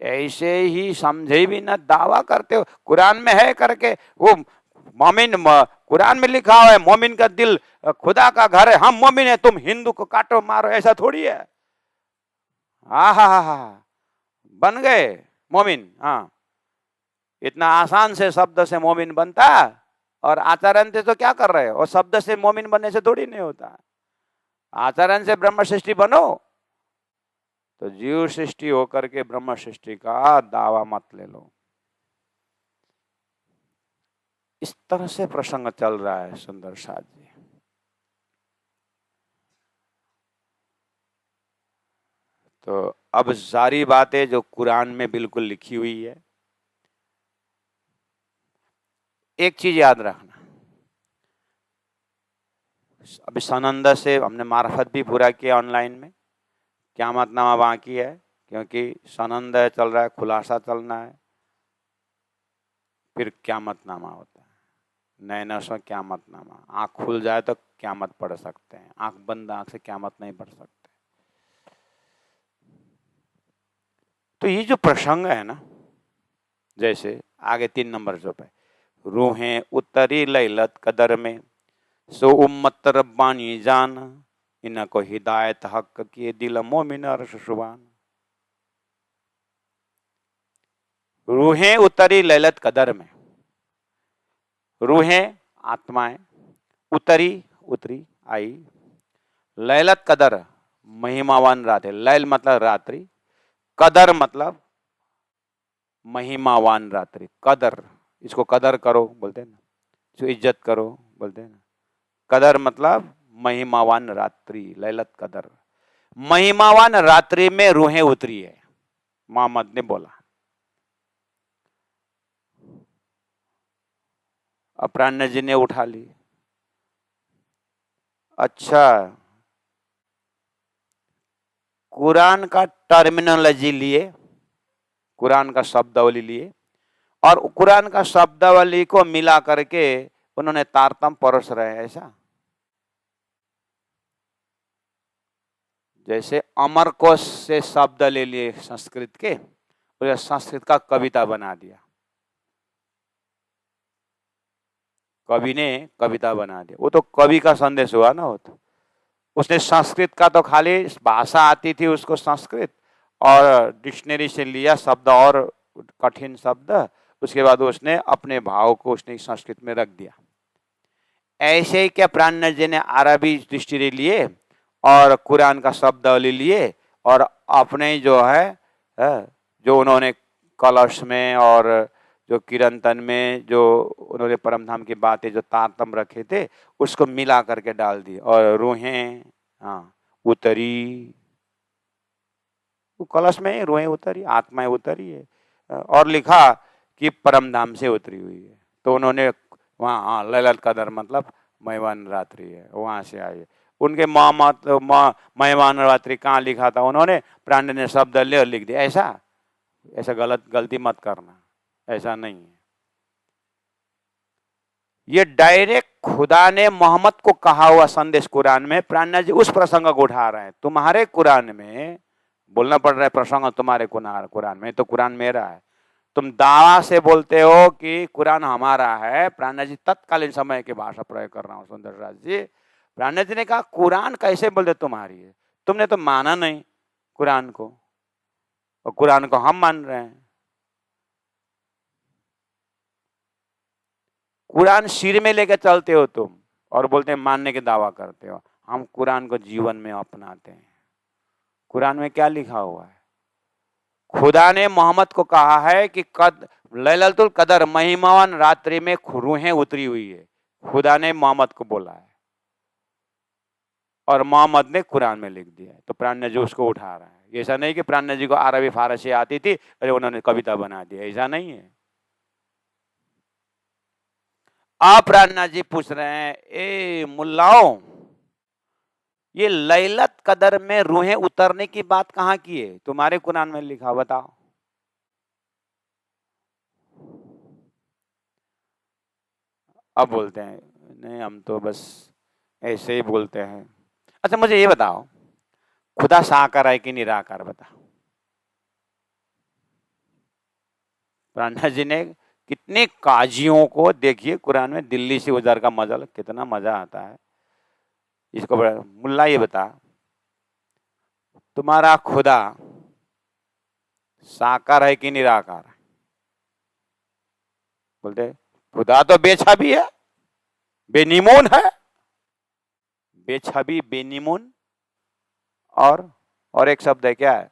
ऐसे ही समझे भी ना दावा करते हो कुरान में है करके। वो मोमिन, कुरान में लिखा हुआ है मोमिन का दिल खुदा का घर है, हम मोमिन है, तुम हिंदू को काटो मारो, ऐसा थोड़ी है। हा बन गए मोमिन। हाँ, इतना आसान से शब्द से मोमिन बनता, और आचरण से तो क्या कर रहे हो? और शब्द से मोमिन बनने से थोड़ी नहीं होता। आचरण से ब्रह्म सृष्टि बनो। तो जीव सृष्टि होकर के ब्रह्म सृष्टि का दावा मत ले लो। इस तरह से प्रसंग चल रहा है सुंदर साथ जी। तो अब सारी बातें जो कुरान में बिल्कुल लिखी हुई है, एक चीज याद रखना, अभी सनंद से हमने मार्फत भी पूरा किया ऑनलाइन में, क़यामतनामा बाकी है, क्योंकि सनंद चल रहा है, खुलासा चलना है, फिर क़यामतनामा होता है। नए नसों क़यामतनामा, आँख खुल जाए तो क़यामत पढ़ सकते हैं, आँख बंद आँख से क़यामत नहीं पढ़ सकते। तो ये जो प्रसंग है ना, जैसे आगे 3 नंबर जो पे, रूहें उतरी लैलत कदर में, सो उम्मत रब्बानी जान, इनको हिदायत हक किए दिल मोमिन अरश सुबान। रूहें उतरी लैलत कदर में, रूहें आत्माएं, उतरी उतरी आई, लैलत कदर महिमावान रात है। लैल मतलब रात्रि, कदर मतलब महिमावान रात्रि। कदर, इसको कदर करो बोलते हैं ना, इसको इज्जत करो बोलते हैं ना। कदर मतलब महिमावान रात्रि, लैलत कदर। महिमावान रात्रि में रूहें उतरी है, मोहम्मद ने बोला। अपराह्न जी ने उठा ली। अच्छा, कुरान का टर्मिनोलॉजी लिए, कुरान का शब्दावली लिए, और कुरान का शब्दावली को मिला करके उन्होंने तारतम परोस रहे हैं। ऐसा जैसे अमरकोश से शब्द ले लिए संस्कृत के, और संस्कृत का कविता बना दिया, कवि ने कविता बना दिया। वो तो कवि का संदेश हुआ ना। हो तो उसने संस्कृत का तो खाली भाषा आती थी उसको संस्कृत, और डिक्शनरी से लिया शब्द और कठिन शब्द, उसके बाद उसने अपने भाव को उसने संस्कृत में रख दिया। ऐसे ही क्या प्राण जी ने अरबी डिक्शनरी लिए और कुरान का शब्दावली लिए, और अपने जो है जो उन्होंने कलश में और जो किरंतन में जो उन्होंने परमधाम की बातें जो तारतम रखे थे, उसको मिला करके डाल दी। और रूहें उतरी, वो कलश में रूहें उतरी, आत्माएं उतरी है, और लिखा कि परमधाम से उतरी हुई है। तो उन्होंने वहाँ लैलत कदर मतलब महिमान रात्रि है, वहां से आई है। उनके महिमान रात्रि कहाँ लिखा था? उन्होंने प्राण ने शब्द ले और लिख दिया। ऐसा गलती मत करना, ऐसा नहीं है। ये डायरेक्ट खुदा ने मोहम्मद को कहा हुआ संदेश कुरान में, प्राण जी उस प्रसंग को उठा रहे हैं। तुम्हारे कुरान में बोलना पड़ रहा है प्रसंग, तुम्हारे कुरान में, तो कुरान मेरा है। तुम दावा से बोलते हो कि कुरान हमारा है। प्राण जी तत्कालीन समय की भाषा प्रयोग कर रहा हूँ सुंदर राज जी। प्राण जी ने कहा कुरान कैसे बोलते तुम्हारी है? तुमने तो माना नहीं कुरान को, और कुरान को हम मान रहे हैं। कुरान सिर में लेकर चलते हो तुम, और बोलते हैं मानने के दावा करते हो। हम कुरान को जीवन में अपनाते हैं। कुरान में क्या लिखा हुआ है? खुदा ने मोहम्मद को कहा है कि लैलतुल कदर महिमावान रात्रि में रूहें उतरी हुई है। खुदा ने मोहम्मद को बोला है और मोहम्मद ने कुरान में लिख दिया है। तो प्राण जी उसको उठा रहा है। ऐसा नहीं कि प्राण जी को अरबी फारसी आती थी, अरे उन्होंने कविता बना दिया, ऐसा नहीं है। आप प्राण जी पूछ रहे हैं, ए मुल्लाओं, ये लैलत कदर में रूहें उतरने की बात कहाँ की है? तुम्हारे कुरान में लिखा, बताओ। अब बोलते हैं नहीं, हम तो बस ऐसे ही बोलते हैं। अच्छा मुझे ये बताओ, खुदा साकार है कि निराकार? बताओ। प्राणा जी ने कितने काजियों को, देखिए कुरान में दिल्ली से उधर का मजा, कितना मजा आता है इसको। मुल्ला ये बता, तुम्हारा खुदा साकार है कि निराकार है? बोलते खुदा तो बेछबी है, बेनिमून है। बेछबी, बेनिमून और एक शब्द है, क्या है?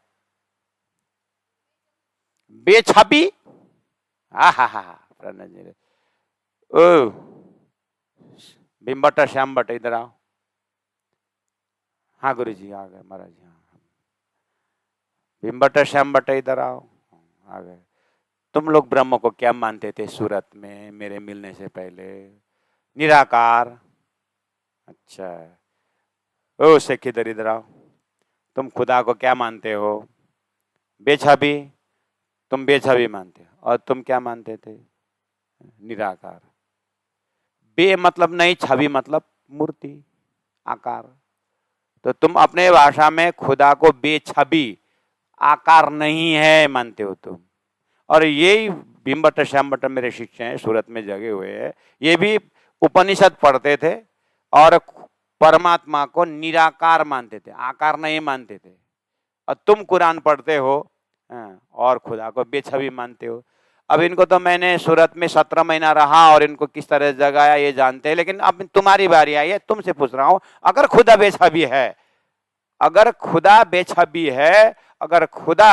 बेछबी। हा हा हा। ओ भीम भट्ट, श्याम भट्ट, इधर आओ। हाँ गुरु जी आ गए, महाराज जी। हाँ भीम भट्ट, श्याम भट्ट, इधर आओ। आ गए। तुम लोग ब्रह्म को क्या मानते थे सूरत में मेरे मिलने से पहले? निराकार। अच्छा, ओ शेख इधर आओ। तुम खुदा को क्या मानते हो? बेछबी। तुम बेछबी मानते हो, और तुम क्या मानते थे? निराकार। बे मतलब नहीं, छवि मतलब मूर्ति, आकार। तो तुम अपने भाषा में खुदा को बेछबी, आकार नहीं है मानते हो तुम। और यही भीम भट्ट, श्याम भट्ट मेरे शिष्य हैं, सूरत में जगे हुए हैं। ये भी उपनिषद पढ़ते थे और परमात्मा को निराकार मानते थे, आकार नहीं मानते थे। और तुम कुरान पढ़ते हो और खुदा को बेछबी मानते हो। अब इनको तो मैंने सूरत में 17 महीना रहा और इनको किस तरह जगाया ये जानते हैं। लेकिन अब तुम्हारी बारी आई है, तुमसे पूछ रहा हूं, अगर खुदा बेछबी है, अगर खुदा बेछबी है, अगर खुदा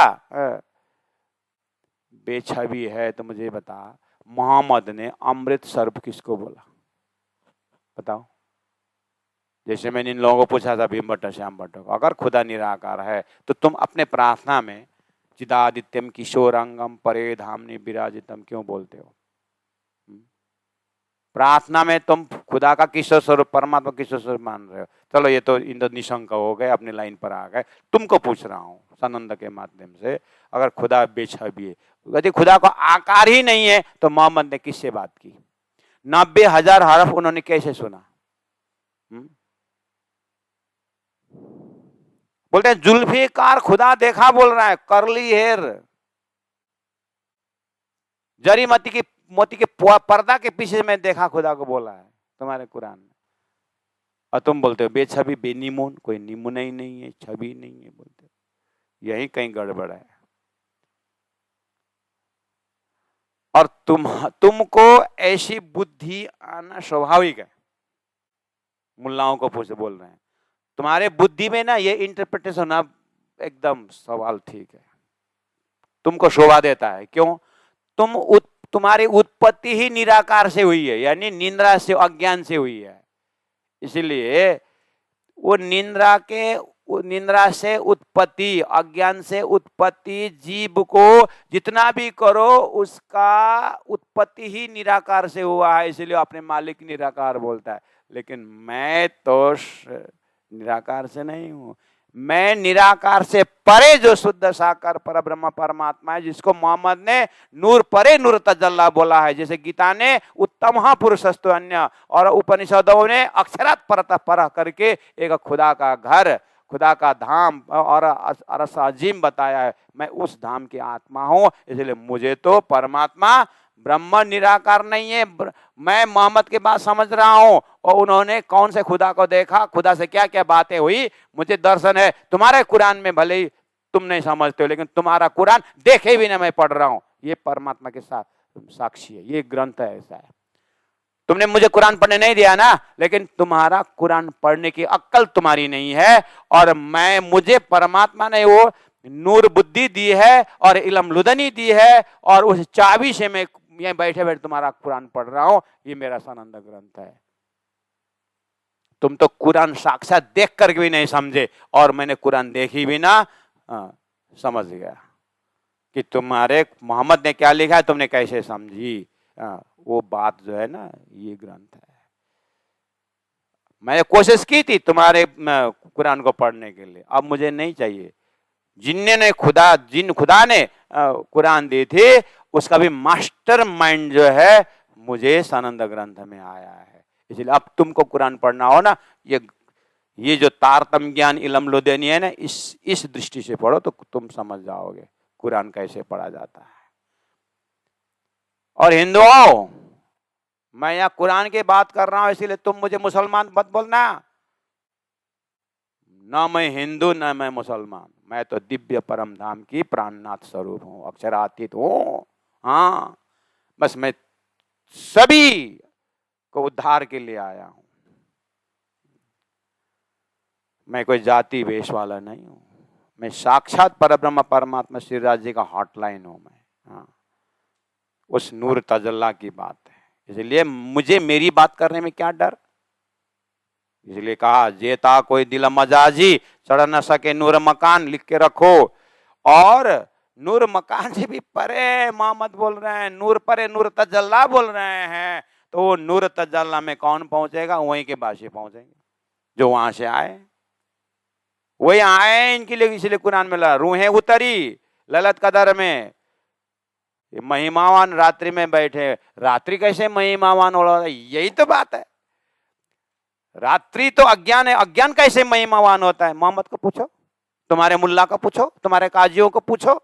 बेछबी है, तो मुझे बता, मोहम्मद ने अमृत सर्प किसको बोला? बताओ। जैसे मैंने इन लोगों को पूछा था, भीम भट्ट, श्याम भट्ट को, अगर खुदा निराकार है तो तुम अपने प्रार्थना में चिदादित्यम किशोरांगम परे धामनि विराजितम क्यों बोलते हो? प्रार्थना में तुम खुदा का किशोर स्वरूप, परमात्मा किशोर स्वरूप मान रहे हो। चलो ये तो इन निशंक हो गए, अपनी लाइन पर आ गए। तुमको पूछ रहा हूँ सनंद के माध्यम से, अगर खुदा बेछबी है, यदि खुदा को आकार ही नहीं है, तो मोहम्मद ने किससे बात की? 90,000 हरफ उन्होंने कैसे सुना? बोलते हैं जुल्फिकार खुदा देखा बोल रहा है, करली हेर, जरी मोती के पर्दा के पीछे में देखा खुदा को बोला है तुम्हारे कुरान में। और तुम बोलते हो बेछबी, बेनिमून, कोई निमुन ही नहीं है, छवि नहीं है, बोलते हो। यही कहीं गड़बड़ है। और तुमको ऐसी बुद्धि आना स्वाभाविक है। मुल्लाओं को पूछ बोल रहे हैं, तुम्हारे बुद्धि में ना ये इंटरप्रिटेशन होना एकदम सवाल ठीक है, तुमको शोभा देता है। क्यों? तुम्हारी उत्पत्ति ही निराकार से हुई है, यानी निंद्रा से, अज्ञान से हुई है। इसलिए वो निंद्रा से उत्पत्ति, अज्ञान से उत्पत्ति, जीव को जितना भी करो उसका उत्पत्ति ही निराकार से हुआ है। इसलिए अपने मालिक निराकार बोलता है। लेकिन मैं तो निराकार से नहीं हूं, मैं निराकार से परे जो शुद्ध साकार परब्रह्म परमात्मा है, जिसको मोहम्मद ने नूर परे नूर तजल्ला बोला है। जैसे गीता ने उत्तम पुरुषस्तु अन्य, और उपनिषदों ने अक्षरात परतः पर करके एक खुदा का घर, खुदा का धाम और अरस अजीम बताया है। मैं उस धाम की आत्मा हूं, इसलिए मुझे तो परमात्मा ब्रह्म निराकार नहीं है। मैं मोहम्मद की बात समझ रहा हूं, और उन्होंने कौन से खुदा को देखा, खुदा से क्या क्या बातें हुई, मुझे दर्शन है। तुम्हारे कुरान में भले ही तुम नहीं समझते हो, लेकिन तुम्हारा कुरान देखे भी ना मैं पढ़ रहा हूं, ये परमात्मा के साथ साक्षी है, ये ग्रंथ है, ऐसा है। तुमने मुझे कुरान पढ़ने नहीं दिया ना, लेकिन तुम्हारा कुरान पढ़ने की अक्ल तुम्हारी नहीं है, और मुझे परमात्मा ने वो नूर बुद्धि दी है और इल्म लुदनी दी है, और उस चाबी से मैं यहां बैठे बैठे तुम्हारा कुरान पढ़ रहा हूं। ये मेरा सनंद ग्रंथ है। तुम तो कुरान साक्षात देख करके भी नहीं समझे, और मैंने कुरान देखी भी ना, समझ गया कि तुम्हारे मोहम्मद ने क्या लिखा है, तुमने कैसे समझी। वो बात जो है ना, ये ग्रंथ है। मैंने कोशिश की थी तुम्हारे कुरान को पढ़ने के लिए, अब मुझे नहीं चाहिए। जिन खुदा ने कुरान दी थी, उसका भी मास्टर माइंड जो है मुझे सनंद ग्रंथ में आया है। इसलिए अब तुमको कुरान पढ़ना हो ना, ये जो तारतम ज्ञान इल्म लुदनी है ना, इस दृष्टि से पढ़ो तो तुम समझ जाओगे कुरान कैसे पढ़ा जाता है। और हिंदुओं, मैं यहाँ कुरान की बात कर रहा हूं, इसीलिए तुम मुझे मुसलमान मत बोलना। न मैं हिंदू न मैं मुसलमान, मैं तो दिव्य परम धाम की प्राणनाथ स्वरूप हूं, अक्षरातीत हूं। हाँ, बस मैं सभी को उद्धार के लिए आया हूं। मैं कोई जाति वेश वाला नहीं हूं, मैं साक्षात परब्रह्म परमात्मा श्री राज जी का हॉटलाइन हूं मैं। हाँ, उस नूर तजल्ला की बात है, इसलिए मुझे मेरी बात करने में क्या डर। इसलिए कहा, जेता कोई दिल मजाजी चढ़ न सके नूर मकान, लिख के रखो। और नूर मकान से भी परे मोहम्मद बोल रहे हैं, नूर परे नूर तजल्ला बोल रहे हैं। तो वो नूर तजल्ला में कौन पहुंचेगा? वहीं के बाशी पहुंचेंगे जो वहां से आए, वही आए इनके लिए। इसलिए कुरान में रूहें उतरी ललत कदर में, महिमावान रात्रि में बैठे। रात्रि कैसे महिमावान हो रहा है? यही तो बात है। रात्रि तो अज्ञान है, अज्ञान कैसे महिमावान होता है? मोहम्मद को पूछो, तुम्हारे मुल्ला को पूछो, तुम्हारे काजियों को पूछो।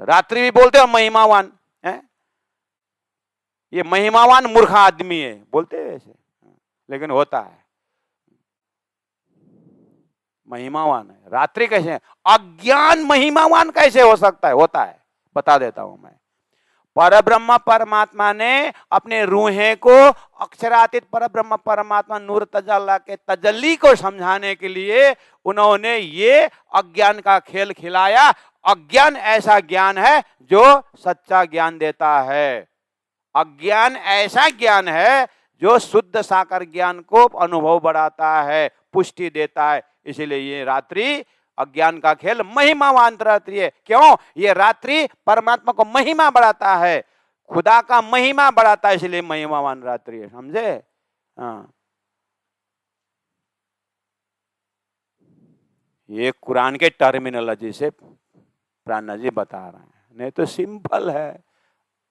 रात्रि भी बोलते हो महिमावान है, ये महिमावान मूर्ख आदमी है बोलते हैं ऐसे, लेकिन होता है महिमावान है। रात्रि कैसे है? अज्ञान महिमावान कैसे हो सकता है? होता है, बता देता हूं मैं। परब्रह्म परमात्मा ने अपने रूहे को अक्षरातीत परब्रह्म परमात्मा नूर तजल्ला के तजल्ली को समझाने के लिए उन्होंने ये अज्ञान का खेल खिलाया। अज्ञान ऐसा ज्ञान है जो सच्चा ज्ञान देता है। अज्ञान ऐसा ज्ञान है जो शुद्ध साकार ज्ञान को अनुभव बढ़ाता है, पुष्टि देता है। इसीलिए ये रात्रि अज्ञान का खेल महिमावान रात्रि है। क्यों? ये रात्रि परमात्मा को महिमा बढ़ाता है, खुदा का महिमा बढ़ाता है, इसलिए महिमावान रात्रि है। समझे? हाँ, ये कुरान के टर्मिनोलॉजी से प्राणनाथ जी बता रहे हैं, नहीं तो सिंपल है।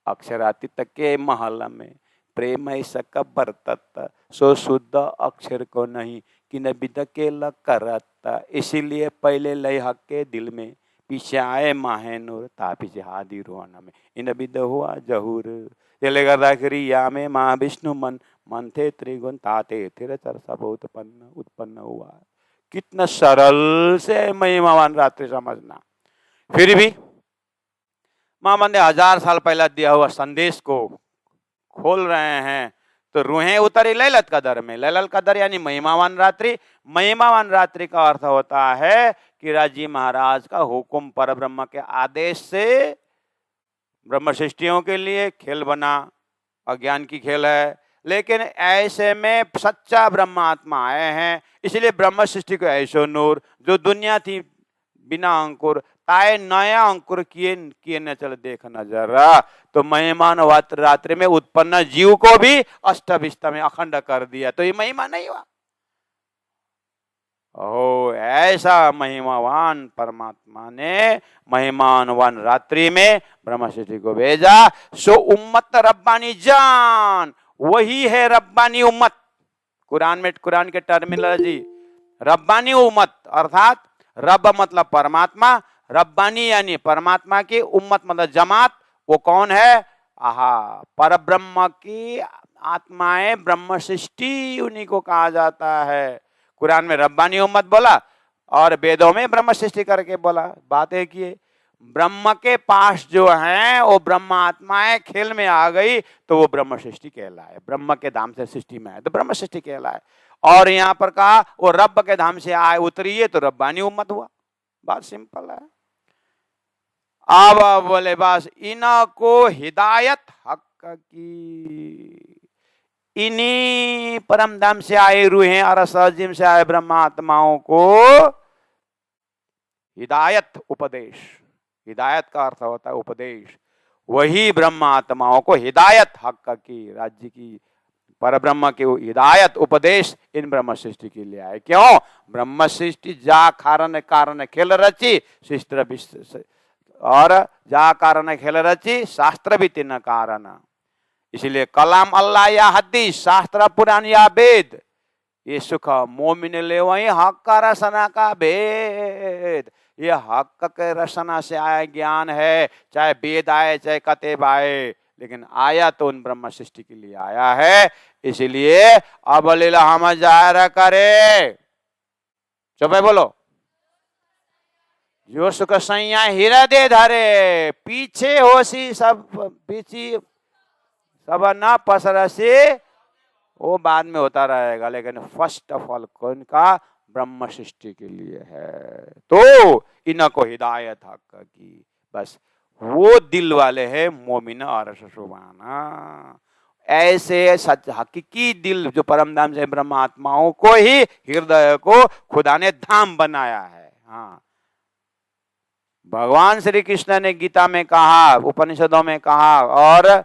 अक्षरातीत तक के महल में प्रेम ऐसा बरतत सो शुद्ध अक्षर को नहीं कि न विद के ल करता। इसीलिए पहले लय हक के दिल में, पीछे आए माहे नूर तापी हादी रोना में। इन विद हुआ जहूर या में माँ विष्णु मन मन थे त्रिगुण ताते थिर चरसा बहुत उत्पन्न हुआ। कितना सरल से महिमावान रात्रि समझना। फिर भी मोहम्मद ने 1000 साल पहले दिया हुआ संदेश को खोल रहे हैं, तो रूहें उतरी लैलत कदर में। लैलत कदर यानी महिमावान रात्रि। महिमावान रात्रि का अर्थ होता है कि राजी महाराज का हुक्म परब्रह्म के आदेश से ब्रह्म सृष्टियों के लिए खेल बना। अज्ञान की खेल है, लेकिन ऐसे में सच्चा ब्रह्म आत्मा आए हैं, इसलिए ब्रह्म सृष्टि को ऐसो नूर जो दुनिया थी बिना अंकुर ताए नया अंकुर किए न चल देख नजरा। तो महिमान रात्रि में उत्पन्न जीव को भी अष्टविष्ट में अखंड कर दिया, तो ये महिमा नहीं हुआ? ओ, ऐसा महिमावान परमात्मा ने महिमानवान रात्रि में ब्रह्म सृष्टि को भेजा। सो उम्मत रब्बानी जान, वही है रब्बानी उम्मत। कुरान में, कुरान के टर्मिनोलॉजी, रब्बानी उम्मत अर्थात रब मतलब परमात्मा, रब्बानी यानी परमात्मा की, उम्मत मतलब जमात। वो कौन है? आहा, परब्रह्म की आत्माएं, ब्रह्म सृष्टि, उन्हीं को कहा जाता है। कुरान में रब्बानी उम्मत बोला और वेदों में ब्रह्म सृष्टि करके बोला। बात एक ही है। ब्रह्म के पास जो है वो ब्रह्म आत्माएं खेल में आ गई तो वो ब्रह्म सृष्टि कहलाए। ब्रह्म के धाम से सृष्टि में आए तो ब्रह्म सृष्टि कहलाए। और यहाँ पर कहा वो रब के धाम से आए उतरी है तो रब्बानी उम्मत हुआ। बात सिंपल है। अब बोले बस इनको हिदायत हक की, इन्हीं परम धाम से आए रूहें और असजिम से आए ब्रह्मात्माओं को हिदायत उपदेश, हिदायत का अर्थ होता है उपदेश, वही ब्रह्मात्माओं को हिदायत हक की, राज्य की, परब्रह्म की हिदायत उपदेश इन ब्रह्म सृष्टि के लिए आए। क्यों? ब्रह्म सृष्टि जा कारण कारण खेल रची शिस्त्र और जा कारण खेल रची शास्त्र भी तीन कारण। इसलिए कलाम अल्लाह या हदीस, शास्त्र पुराण या वेद, ये सुख मोमिन ले वही हक का रसना का भेद। ये हक के रसना से आया ज्ञान है, चाहे वेद आए चाहे कतेब आए, लेकिन आया तो उन ब्रह्म सृष्टि के लिए आया है। इसलिए अब लीला हम जाहिर करे, चुप है बोलो, जो सुख सैया हृदय धरे, पीछे होशी सब पीछे सब न पसरसी, वो बाद में होता रहेगा, लेकिन फर्स्ट ऑफ ऑल कौन का? ब्रह्म सृष्टि के लिए है। तो इनको हिदायत हक की, बस वो दिल वाले हैं मोमिन और सुबाना। ऐसे सच हकीकी दिल जो परम धाम से ब्रह्म आत्माओं को ही हृदय को खुदा ने धाम बनाया है। हाँ, भगवान श्री कृष्ण ने गीता में कहा, उपनिषदों में कहा और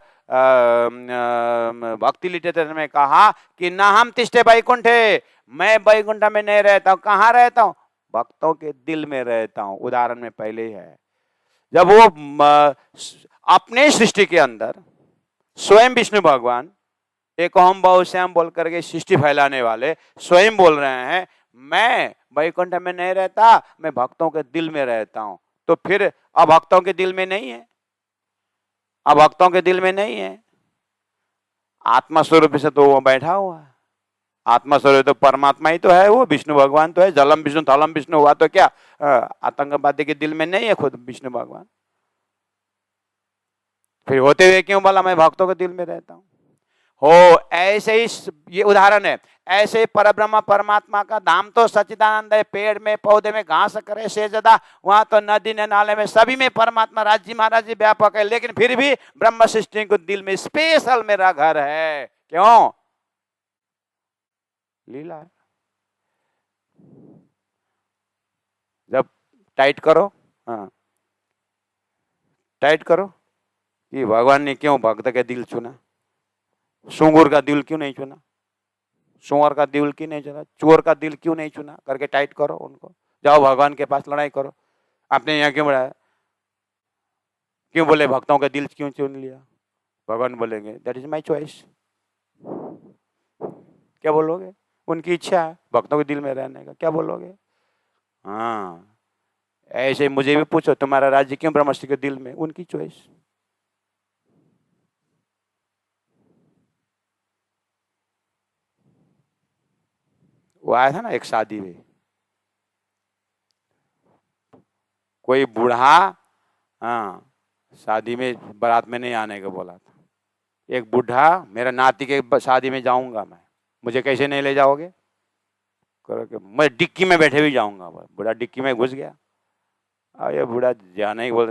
भक्ति लिटरेचर में कहा कि ना हम तिष्ठे वैकुंठे, मैं वैकुंठ में नहीं रहता हूं। कहाँ रहता हूं? भक्तों के दिल में रहता हूं। उदाहरण में पहले ही है, जब वो अपने सृष्टि के अंदर स्वयं विष्णु भगवान एक ओम बहुश्याम बोल करके सृष्टि फैलाने वाले स्वयं बोल रहे हैं, मैं वैकुंठ में नहीं रहता, मैं भक्तों के दिल में रहता हूं। तो फिर अब भक्तों के दिल में नहीं है, अब भक्तों के दिल में नहीं है। आत्मा स्वरूप से तो वो बैठा हुआ है, आत्मा स्वरूप तो परमात्मा ही तो है, वो विष्णु भगवान तो है। जलम विष्णु थलम विष्णु हुआ तो क्या आतंकवादी के दिल में नहीं है खुद विष्णु भगवान? फिर होते हुए क्यों बोला मैं भक्तों के दिल में रहता हूं? हो ऐसे ही ये उदाहरण है। ऐसे परब्रह्म परमात्मा का धाम तो सच्चिदानंद है, पेड़ में पौधे में घास करे से ज्यादा, वहां तो नदी ने नाले में सभी में परमात्मा राज्य महाराज जी व्यापक है। लेकिन फिर भी ब्रह्म सृष्टि को दिल में स्पेशल मेरा घर है। क्यों? लीला है। जब टाइट करो, हाँ टाइट करो कि भगवान ने क्यों भक्त के दिल चुना, सूंगूर का दिल क्यों नहीं चुना, सुअर का दिल क्यों नहीं चुना, चोर का दिल क्यों नहीं चुना, करके टाइट करो उनको। जाओ भगवान के पास लड़ाई करो, आपने यहाँ क्यों बढ़ाया, क्यों बोले भक्तों का दिल क्यों चुन लिया? भगवान बोलेंगे दैट इज माई चॉइस। क्या बोलोगे? उनकी इच्छा है भक्तों के दिल में रहने का, क्या बोलोगे? हाँ, ऐसे मुझे भी पूछो तुम्हारा राज्य क्यों ब्रह्मश्री के दिल में, उनकी चॉइस। वो आया था ना एक शादी में, कोई बूढ़ा, हाँ शादी में बारात में नहीं आने को बोला था। एक बूढ़ा, मेरा नाती के शादी में जाऊंगा मैं, मुझे कैसे नहीं ले जाओगे? करो कि मैं डिक्की में बैठे भी जाऊंगा। बूढ़ा डिक्की में घुस गया और ये बूढ़ा जाना ही बोल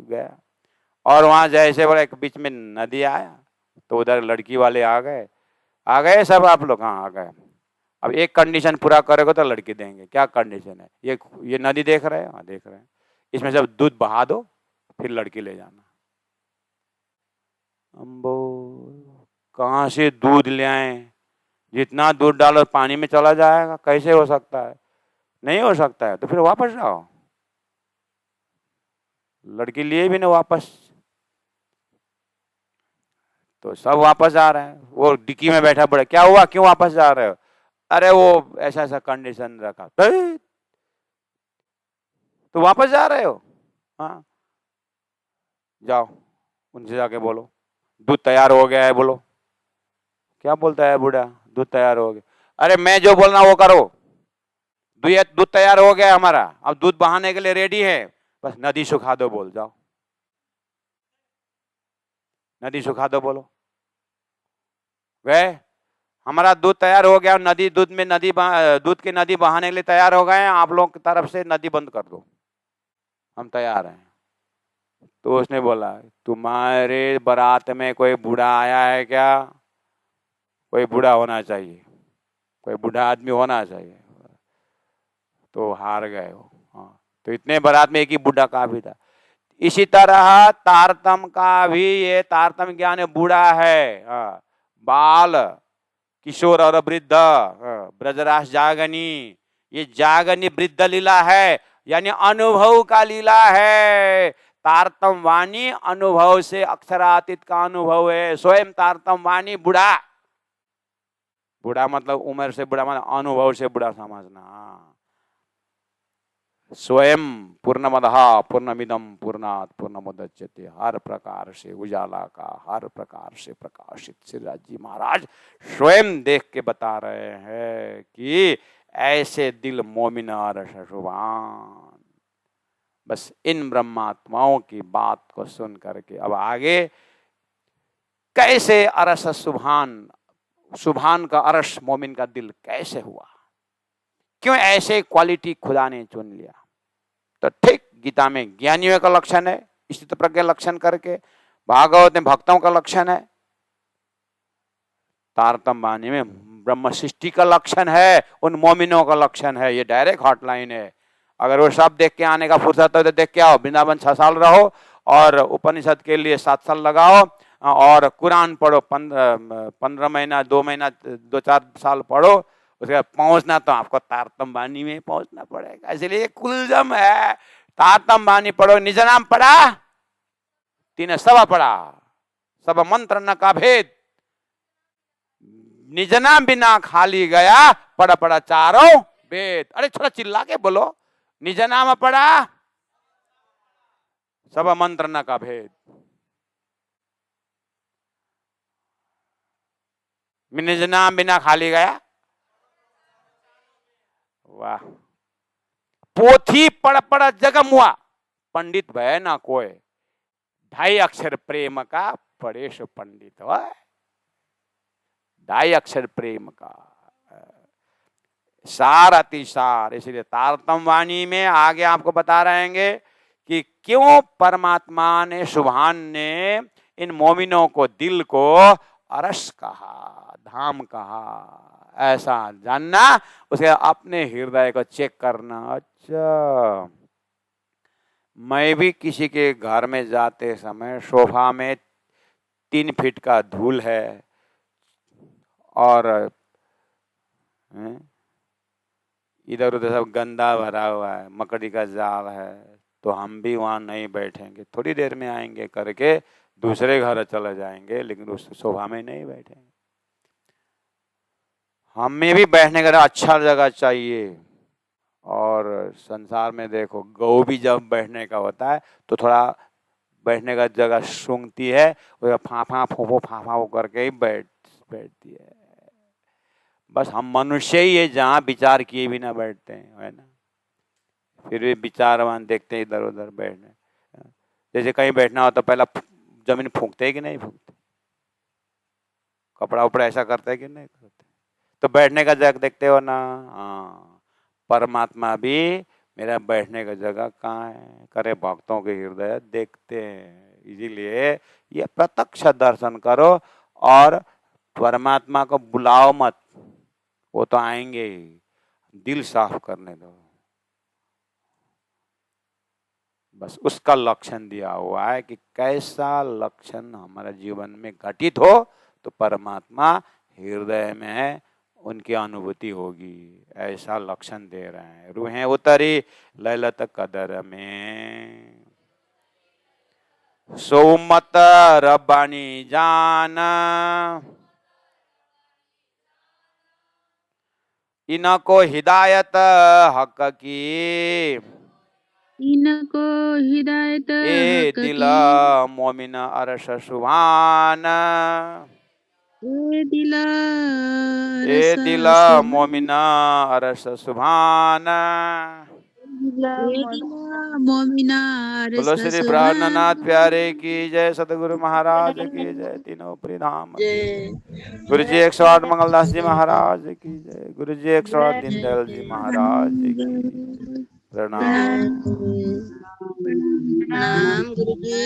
गया। और वहां जैसे बोला एक बीच में नदी आया तो उधर लड़की वाले आ गए सब, आप लोग हाँ आ गए। अब एक कंडीशन पूरा करोगे तो लड़की देंगे। क्या कंडीशन है? ये नदी देख रहे हैं? हाँ देख रहे हैं। इसमें सब दूध बहा दो फिर लड़की ले जाना। अम्बो कहाँ से दूध ले आए? जितना दूध डालो पानी में चला जाएगा, कैसे हो सकता है? नहीं हो सकता है तो फिर वापस जाओ, लड़की लिए भी ना वापस। तो सब वापस आ रहे हैं, वो डिक्की में बैठा पड़े। क्या हुआ, क्यों वापस जा रहे हो? अरे वो ऐसा ऐसा कंडीशन रखा। तो वापस जा रहे हो? हाँ जाओ उनसे जाके बोलो दूध तैयार हो गया है। बोलो क्या बोलता है बूढ़ा? दूध तैयार हो गया। अरे मैं जो बोलना वो करो, दूध तैयार हो गया हमारा, अब दूध बहाने के लिए रेडी है। बस नदी सुखा दो बोल जाओ, नदी सुखा दो बोलो, गए। हमारा दूध तैयार हो गया, नदी दूध में दूध की नदी बहाने के लिए तैयार हो गए हैं, आप लोग की तरफ से नदी बंद कर दो, हम तैयार हैं। तो उसने बोला तुम्हारे बारात में कोई बूढ़ा आया है क्या? कोई बूढ़ा होना चाहिए, कोई बूढ़ा आदमी होना चाहिए। तो हार गए हो। हाँ, तो इतने बारात में एक ही बूढ़ा काफी था। इसी तरह तारतम का भी ये तारतम ज्ञान बूढ़ा है। हाँ, बाल, किशोर और वृद्ध, ब्रजरास जागनी, ये जागनी वृद्ध लीला है, यानी अनुभव का लीला है। तारतम वाणी अनुभव से अक्षरातीत का अनुभव है। स्वयं तारतम वाणी बूढ़ा, बूढ़ा मतलब उम्र से बूढ़ा मतलब अनुभव से बूढ़ा समझना। स्वयं पूर्णमदः पूर्णमिदं पूर्णात् पूर्णमुदच्यते, हर प्रकार से उजाला का, हर प्रकार से प्रकाशित श्रीराज जी महाराज स्वयं देख के बता रहे हैं कि ऐसे दिल मोमिन और शुभान। बस इन ब्रह्मात्माओं की बात को सुन करके अब आगे कैसे अरस सुभान, सुभान का अरस मोमिन का दिल कैसे हुआ, क्यों ऐसे क्वालिटी खुदा ने चुन लिया। तो ठीक गीता में ज्ञानियों का लक्षण है, स्थित प्रज्ञ लक्षण करके, भागवत में भक्तों का लक्षण है, तारतम वाणी में ब्रह्म सृष्टि का लक्षण है, उन मोमिनों का लक्षण है। ये डायरेक्ट हॉटलाइन है। अगर वो सब देख के आने का फुर्सत हो तो देख के आओ। वृंदावन 6 साल रहो और उपनिषद के लिए 7 साल लगाओ और कुरान पढ़ो 15 महीना, 2 महीना, 2-4 साल पढ़ो। उसके बाद पहुंचना तो आपको तारतम वाणी में पहुंचना पड़ेगा। इसलिए कुलजम है। तारतम वाणी पढ़ो, निज नाम पढ़ा, 3 सब पढ़ा, सब मंत्र न का भेद, निज नाम बिना खाली गया, पढ़ा पढ़ा चारों वेद। अरे थोड़ा चिल्ला के बोलो, निज नाम पढ़ा, सब मंत्र न का भेद। निज नाम बिना खाली गया, वाह। पोथी पढ़ पढ़ जगम हुआ, पंडित भय ना कोय, 2.5 अक्षर प्रेम का पढ़ेश पंडित हो। 2.5 अक्षर प्रेम का सार अतिसार। इसलिए तारतम वाणी में आगे आपको बता रहेंगे कि क्यों परमात्मा ने, सुभान ने इन मोमिनों को, दिल को अरस कहा, धाम कहा। ऐसा जानना, उसे अपने हृदय को चेक करना। अच्छा, मैं भी किसी के घर में जाते समय सोफा में 3 फीट का धूल है और इधर उधर सब गंदा भरा हुआ है, मकड़ी का जाल है, तो हम भी वहां नहीं बैठेंगे, थोड़ी देर में आएंगे करके दूसरे घर चले जाएंगे, लेकिन उस सोफा में नहीं बैठेंगे। हमें भी बैठने का अच्छा जगह चाहिए। और संसार में देखो, गौ भी जब बैठने का होता है तो थोड़ा बैठने का जगह सूंघती है, वो फाफा फोफो फाफा करके ही बैठती है। बस हम मनुष्य ही है जहाँ विचार किए भी ना बैठते हैं, है ना। फिर भी विचारवान देखते हैं इधर उधर बैठने। जैसे कहीं बैठना हो तो पहला जमीन फूंकते है कि नहीं फूंकते, कपड़ा उपड़ा ऐसा करते है कि नहीं करते। तो बैठने का जगह देखते हो ना। हाँ, परमात्मा भी मेरा बैठने का जगह कहाँ है, करे भक्तों के हृदय देखते हैं। इसीलिए ये प्रत्यक्ष दर्शन करो और परमात्मा को बुलाओ मत, वो तो आएंगे ही, दिल साफ करने दो। बस उसका लक्षण दिया हुआ है कि कैसा लक्षण हमारे जीवन में घटित हो तो परमात्मा हृदय में है, उनकी अनुभूति होगी। ऐसा लक्षण दे रहे हैं। रूहें उतरी लैलत कदर में, सोमत रब्बानी जान, इनको हिदायत हक की, इनको हिदायत ए हक दिल की, मोमिन अरश सुभान, ए दिला ए रस दिल सुभान, मोमिन अरश सुभान, ए दिला मोमिना बोलो श्री प्राणनाथ प्यारे की जय, सतगुरु महाराज की जय, तीनों परिधाम की जय। गुरु जी 108 मंगलदास जी महाराज की जय। गुरु जी 108 दीनदयाल जी महाराज की प्रणाम। प्रणाम गुरु जी।